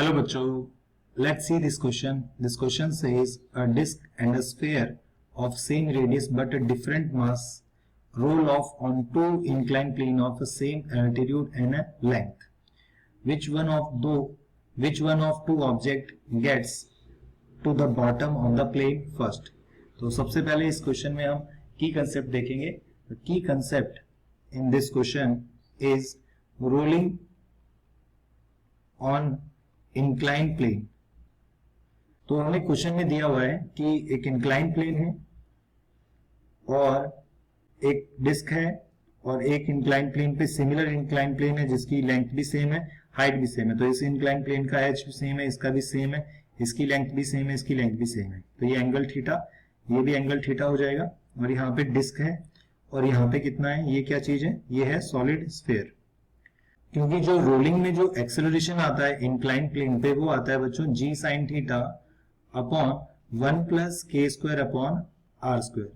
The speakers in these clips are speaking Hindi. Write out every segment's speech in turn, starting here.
Hello बच्चों, let's see this question. This question says a disk and a sphere of same radius but a different mass roll off on two inclined plane of the same altitude and a length. Which one of two object gets to the bottom of the plane first? तो सबसे पहले इस क्वेश्चन में हम की कंसेप्ट देखेंगे. की concept in this question is rolling on incline plane. तो हमें क्वेश्चन में दिया हुआ है कि एक इंक्लाइन प्लेन है और एक डिस्क है और एक इंक्लाइन प्लेन पे सिमिलर इंक्लाइन प्लेन है जिसकी लेंथ भी सेम है, हाइट भी सेम है. तो इस इंक्लाइन प्लेन का एच भी सेम है, इसका भी सेम है, इसकी लेंथ भी सेम है, इसकी लेंथ भी सेम है. तो ये एंगल थीटा, ये भी एंगल थीटा हो जाएगा. और यहाँ पे डिस्क है और यहाँ पे कितना है, ये क्या चीज है, ये है सॉलिड स्फीयर. क्योंकि जो रोलिंग में जो एक्सेलरेशन आता है इंक्लाइन प्लेन पे वो आता है बच्चों जी साइन थीटा अपॉन 1 प्लस के स्क्वायर अपॉन आर स्क्वायर.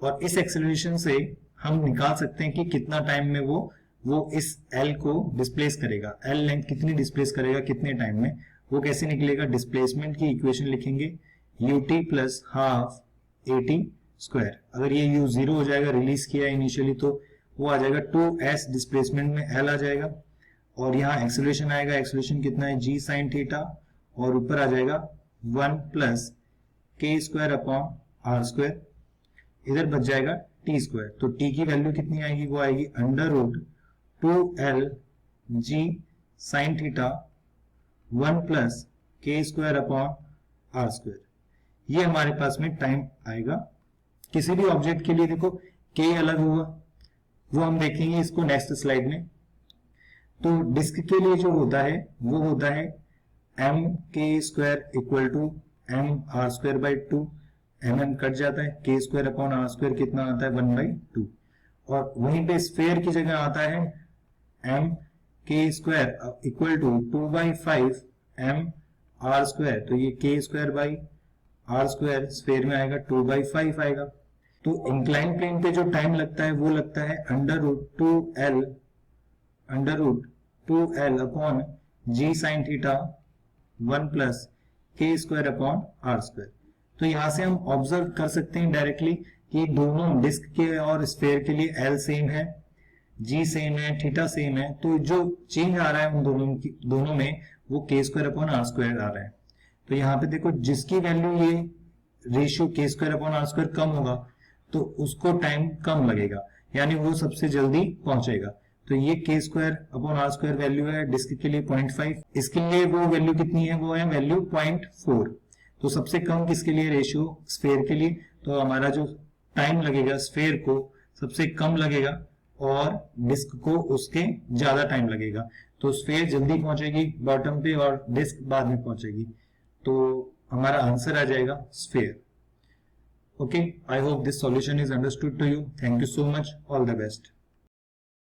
और इस एक्सेलरेशन से हम निकाल सकते हैं कि कितना टाइम में वो इस एल को डिस्प्लेस करेगा, एल लेंथ कितनी डिस्प्लेस करेगा कितने टाइम में. वो कैसे निकलेगा, डिस्प्लेसमेंट की इक्वेशन लिखेंगे ut plus half eighty square. अगर ये u जीरो हो जाएगा, रिलीज किया इनिशियली, तो वो आ जाएगा 2s डिस्प्लेसमेंट में l आ जाएगा. और यहाँ एक्सेलरेशन आएगा, एक्सेलरेशन कितना है जी साइन थीटा, और ऊपर आ जाएगा 1 प्लस के स्क्वायर अपॉन आर स्क्वायर. इधर बच जाएगा टी स्क्वायर. तो टी की वैल्यू कितनी आएगी, वो आएगी अंडर रूट 2l जी साइन थीटा 1 प्लस के स्क्वायर अपॉन आर स्क्वायर. ये हमारे पास में टाइम आएगा. किसी भी ऑब्जेक्ट के लिए देखो के अलग हुआ, वो हम देखेंगे इसको नेक्स्ट स्लाइड में. तो डिस्क के लिए जो होता है वो होता है M K square equal to M R square by 2. M कट जाता है, के स्क्वायर अपॉन आर स्क्वायर कितना आता है 1/2. और वहीं पे स्फेयर की जगह आता है M K square equal to 2/5 M R square. तो ये K square by R square sphere में आएगा 2/5 आएगा. तो इंक्लाइन प्लेन पे जो टाइम लगता है वो लगता है अंडर रूट 2l अपॉन जी साइन थीटा 1 प्लस के स्क्वायर अपॉन आर स्क्वायर. तो यहां से हम ऑब्जर्व कर सकते हैं डायरेक्टली कि दोनों डिस्क के और स्फेयर के लिए l सेम है, g सेम है, थीटा सेम है. तो जो चेंज आ रहा है उन दोनों में वो के स्क्वायर अपॉन आर स्क्वायर आ रहा है. तो यहाँ पे देखो जिसकी वैल्यू ये रेशियो के स्क्वायर अपॉन आर स्क्वायर कम होगा तो उसको टाइम कम लगेगा, यानी वो सबसे जल्दी पहुंचेगा. तो ये K square upon R square value है डिस्क के लिए 0.5, इसके लिए वो वैल्यू कितनी है, वो है वैल्यू 0.4. तो सबसे कम किसके लिए रेशियो, स्फेयर के लिए. तो हमारा जो टाइम लगेगा स्फेयर को सबसे कम लगेगा और डिस्क को उसके ज्यादा टाइम लगेगा. तो स्फेयर जल्दी पहुंचेगी बॉटम पे और डिस्क बाद में पहुंचेगी. तो हमारा आंसर आ जाएगा sphere. Okay, I hope this solution is understood to you. Thank you so much, all the best.